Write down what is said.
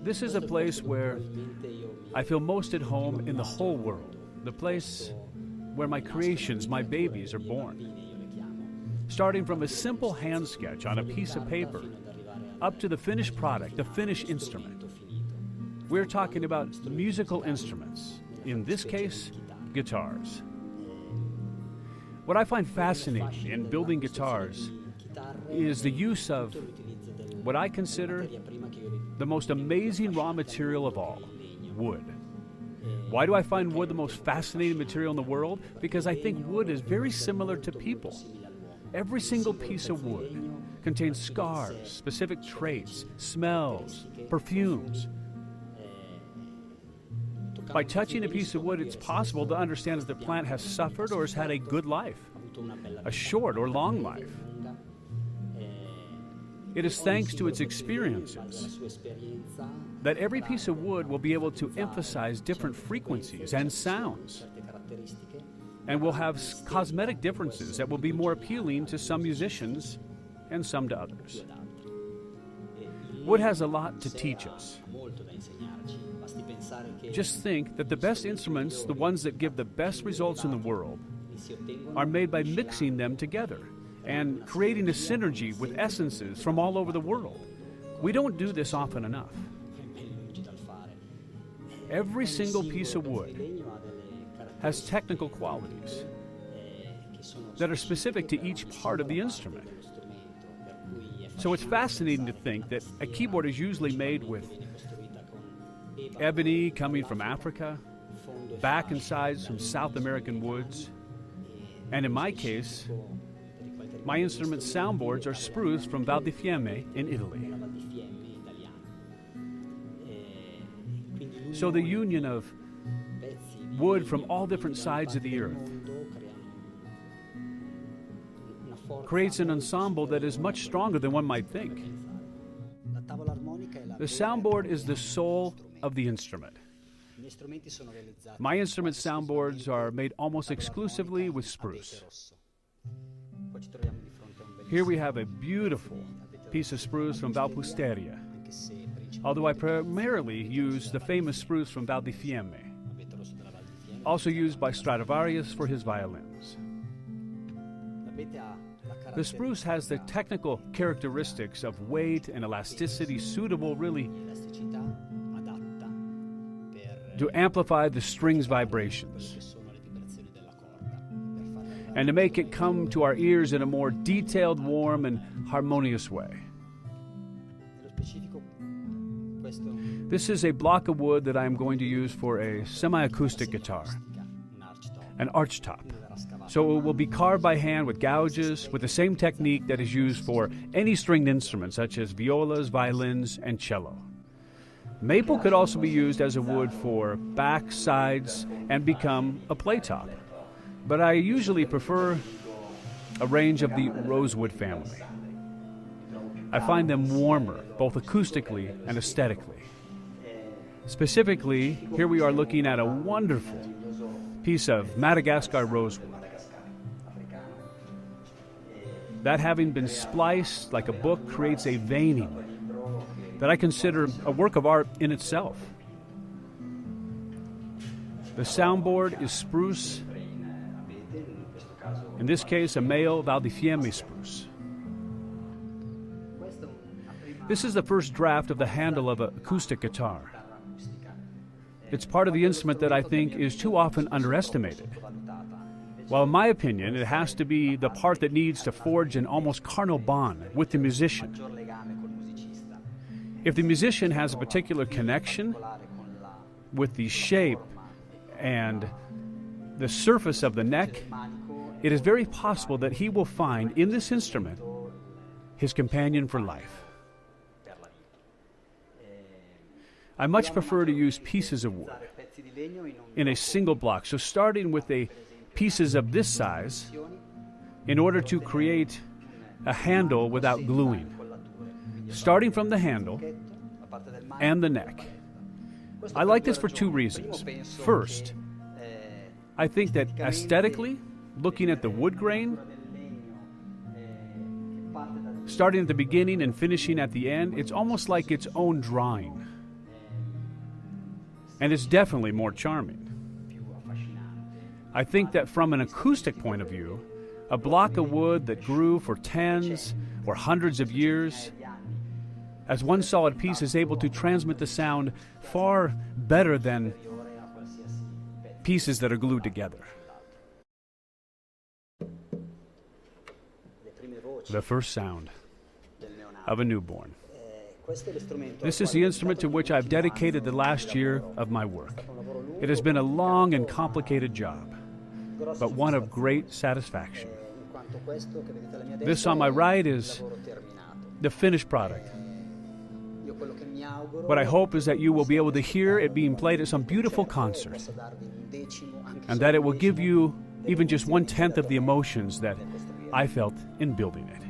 This is a place where I feel most at home in the whole world, the place where my creations, my babies, are born. Starting from a simple hand sketch on a piece of paper up to the finished product, the finished instrument. We're talking about musical instruments, in this case, guitars. What I find fascinating in building guitars is the use of what I consider the most amazing raw material of all, wood. Why do I find wood the most fascinating material in the world? Because I think wood is very similar to people. Every single piece of wood contains scars, specific traits, smells, perfumes. By touching a piece of wood, it's possible to understand if the plant has suffered or has had a good life, a short or long life. It is thanks to its experiences that every piece of wood will be able to emphasize different frequencies and sounds, and will have cosmetic differences that will be more appealing to some musicians and some to others. Wood has a lot to teach us. Just think that the best instruments, the ones that give the best results in the world, are made by mixing them together and creating a synergy with essences from all over the world. We don't do this often enough. Every single piece of wood has technical qualities that are specific to each part of the instrument. So it's fascinating to think that a keyboard is usually made with ebony coming from Africa, back and sides from South American woods, and in my case, my instrument's soundboards are spruce from Val di Fiemme in Italy. So the union of wood from all different sides of the earth creates an ensemble that is much stronger than one might think. The soundboard is the soul of the instrument. My instrument soundboards are made almost exclusively with spruce. Here we have a beautiful piece of spruce from Valpusteria, although I primarily use the famous spruce from Val di Fiemme, also used by Stradivarius for his violins. The spruce has the technical characteristics of weight and elasticity suitable really to amplify the string's vibrations and to make it come to our ears in a more detailed, warm, and harmonious way. This is a block of wood that I am going to use for a semi-acoustic guitar, an archtop. So it will be carved by hand with gouges with the same technique that is used for any stringed instrument such as violas, violins, and cello. Maple could also be used as a wood for back, sides, and become a playtop. But I usually prefer a range of the rosewood family. I find them warmer, both acoustically and aesthetically. Specifically, here we are looking at a wonderful piece of Madagascar rosewood. That having been spliced like a book creates a veining that I consider a work of art in itself. The soundboard is spruce, in this case a male Val di Fiemme spruce. This is the first draft of the handle of an acoustic guitar. It's part of the instrument that I think is too often underestimated. Well, in my opinion, it has to be the part that needs to forge an almost carnal bond with the musician. If the musician has a particular connection with the shape and the surface of the neck, it is very possible that he will find in this instrument his companion for life. I much prefer to use pieces of wood in a single block, so starting with pieces of this size in order to create a handle without gluing. Starting from the handle and the neck. I like this for two reasons. First, I think that aesthetically, looking at the wood grain, starting at the beginning and finishing at the end, it's almost like its own drawing. and it's definitely more charming. I think that from an acoustic point of view, a block of wood that grew for tens or hundreds of years, as one solid piece, is able to transmit the sound far better than pieces that are glued together. The first sound of a newborn. This is the instrument to which I've dedicated the last year of my work. It has been a long and complicated job, but one of great satisfaction. This on my right is the finished product. What I hope is that you will be able to hear it being played at some beautiful concert, and that it will give you even just 1/10 of the emotions that I felt in building it.